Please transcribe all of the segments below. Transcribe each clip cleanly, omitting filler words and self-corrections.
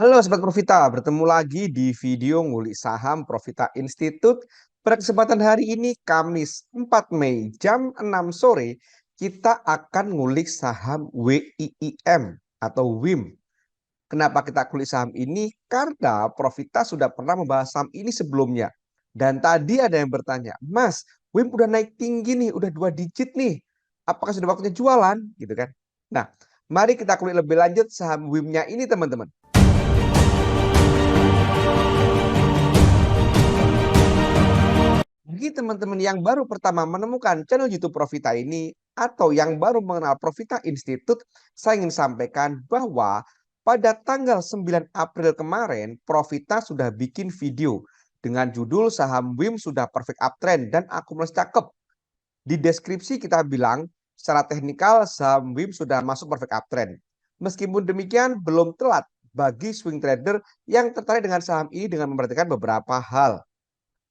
Halo Sobat Profita, bertemu lagi di video ngulik saham Profita Institute. Pada kesempatan hari ini, Kamis 4 Mei jam 6 sore, kita akan ngulik saham WIIM atau WIM. Kenapa kita kulik saham ini? Karena Profita sudah pernah membahas saham ini sebelumnya. Dan tadi ada yang bertanya, Mas, WIM udah naik tinggi nih, udah 2 digit nih. Apakah sudah waktunya jualan? Gitu kan? Nah, mari kita kulik lebih lanjut saham WIM-nya ini teman-teman. Bagi teman-teman yang baru pertama menemukan channel YouTube Profita ini atau yang baru mengenal Profita Institute, saya ingin sampaikan bahwa pada tanggal 9 April kemarin Profita sudah bikin video dengan judul saham WIM sudah perfect uptrend dan akumulasi cakep. Di deskripsi kita bilang secara teknikal saham WIM sudah masuk perfect uptrend. Meskipun demikian belum telat bagi swing trader yang tertarik dengan saham ini dengan memperhatikan beberapa hal.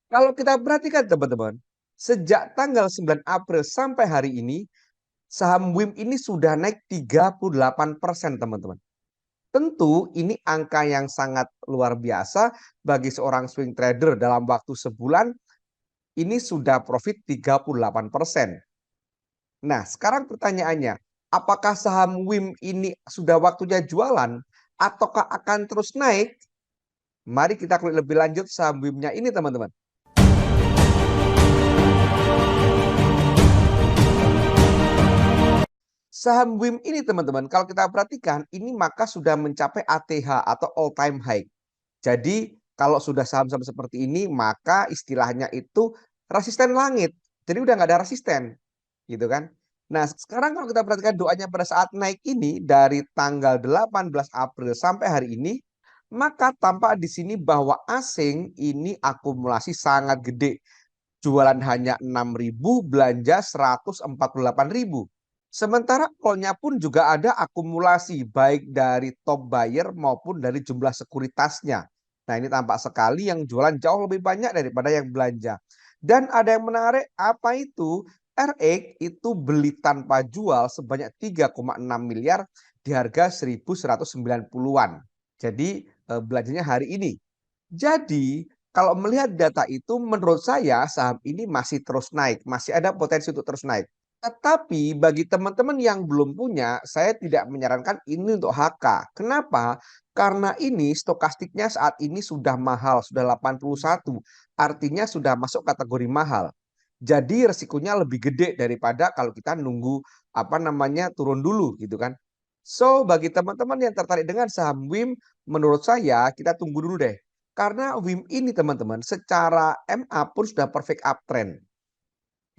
Kalau kita perhatikan teman-teman, sejak tanggal 9 April sampai hari ini, saham WIM ini sudah naik 38% teman-teman. Tentu ini angka yang sangat luar biasa bagi seorang swing trader dalam waktu sebulan, ini sudah profit 38%. Nah, sekarang pertanyaannya, apakah saham WIM ini sudah waktunya jualan ataukah akan terus naik? Mari kita klik lebih lanjut saham WIM-nya ini teman-teman. Saham WIM ini teman-teman, kalau kita perhatikan ini maka sudah mencapai ATH atau all time high. Jadi kalau sudah saham-saham seperti ini maka istilahnya itu resisten langit. Jadi udah nggak ada resisten gitu kan. Nah sekarang kalau kita perhatikan doanya pada saat naik ini dari tanggal 18 April sampai hari ini, maka tampak di sini bahwa asing ini akumulasi sangat gede. Jualan hanya 6.000, belanja 148.000. Sementara call-nya pun juga ada akumulasi baik dari top buyer maupun dari jumlah sekuritasnya. Nah ini tampak sekali yang jualan jauh lebih banyak daripada yang belanja. Dan ada yang menarik, apa itu? RX itu beli tanpa jual sebanyak 3,6 miliar di harga 1.190-an. Jadi belanjanya hari ini. Jadi kalau melihat data itu menurut saya saham ini masih terus naik, masih ada potensi untuk terus naik. Tetapi bagi teman-teman yang belum punya, saya tidak menyarankan ini untuk HK. Kenapa? Karena ini stokastiknya saat ini sudah mahal, sudah 81. Artinya sudah masuk kategori mahal. Jadi resikonya lebih gede daripada kalau kita nunggu turun dulu gitu kan. So bagi teman-teman yang tertarik dengan saham WIM, menurut saya kita tunggu dulu deh. Karena WIM ini teman-teman secara MA pun sudah perfect uptrend.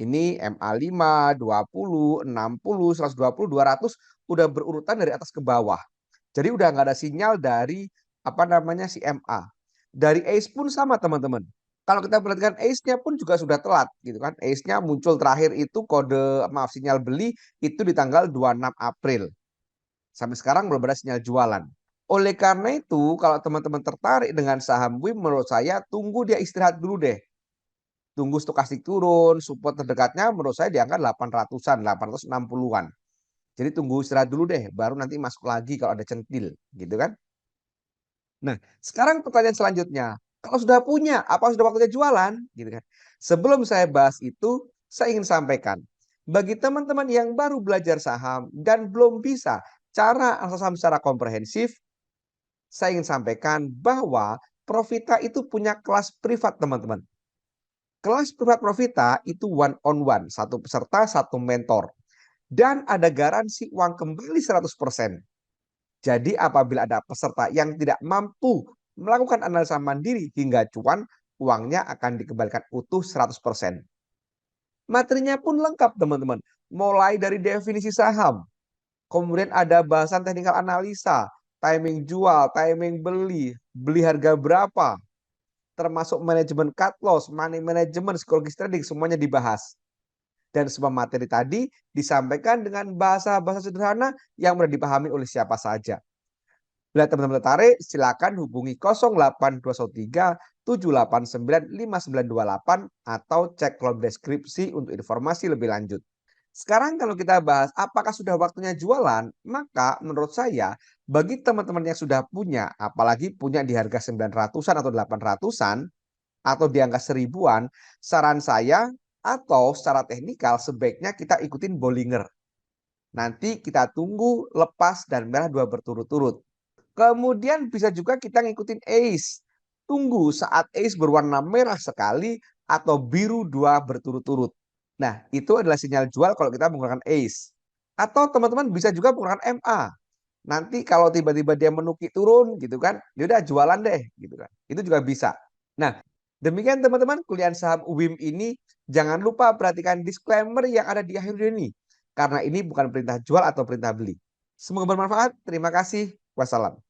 Ini MA 5, 20, 60, 120, 200 udah berurutan dari atas ke bawah. Jadi udah nggak ada sinyal dari si MA. Dari ACE pun sama teman-teman. Kalau kita perhatikan ACE-nya pun juga sudah telat gitu kan. ACE-nya muncul terakhir itu sinyal beli itu di tanggal 26 April. Sampai sekarang belum ada sinyal jualan. Oleh karena itu, kalau teman-teman tertarik dengan saham WIM, menurut saya tunggu dia istirahat dulu deh. Tunggu stokastik turun, support terdekatnya menurut saya di angka 800-an, 860-an. Jadi tunggu istirahat dulu deh, baru nanti masuk lagi kalau ada centil, gitu kan. Nah, sekarang pertanyaan selanjutnya, kalau sudah punya, apa sudah waktunya jualan? Gitu kan. Sebelum saya bahas itu, saya ingin sampaikan, bagi teman-teman yang baru belajar saham dan belum bisa cara analisa saham secara komprehensif, saya ingin sampaikan bahwa Profita itu punya kelas privat teman-teman. Kelas privat Profita itu one on one, satu peserta, satu mentor. Dan ada garansi uang kembali 100%. Jadi apabila ada peserta yang tidak mampu melakukan analisa mandiri hingga cuan, uangnya akan dikembalikan utuh 100%. Materinya pun lengkap teman-teman. Mulai dari definisi saham, kemudian ada bahasan teknikal analisa, timing jual, timing beli, beli harga berapa, termasuk manajemen cut loss, money management, psikologis trading, semuanya dibahas. Dan semua materi tadi disampaikan dengan bahasa-bahasa sederhana yang mudah dipahami oleh siapa saja. Bila teman-teman tertarik, silakan hubungi 08213 789 5928 atau cek kolom deskripsi untuk informasi lebih lanjut. Sekarang kalau kita bahas apakah sudah waktunya jualan, maka menurut saya bagi teman-teman yang sudah punya, apalagi punya di harga 900-an atau 800-an atau di angka 1000-an, saran saya atau secara teknikal sebaiknya kita ikutin Bollinger. Nanti kita tunggu lepas dan merah 2 berturut-turut. Kemudian bisa juga kita ngikutin ACE. Tunggu saat ACE berwarna merah sekali atau biru 2 berturut-turut. Nah, itu adalah sinyal jual kalau kita menggunakan ACE. Atau teman-teman bisa juga menggunakan MA. Nanti kalau tiba-tiba dia menukik turun gitu kan, ya udah jualan deh gitu kan. Itu juga bisa. Nah, demikian teman-teman kuliah saham UWIM ini. Jangan lupa perhatikan disclaimer yang ada di akhir video ini. Karena ini bukan perintah jual atau perintah beli. Semoga bermanfaat. Terima kasih. Wassalam.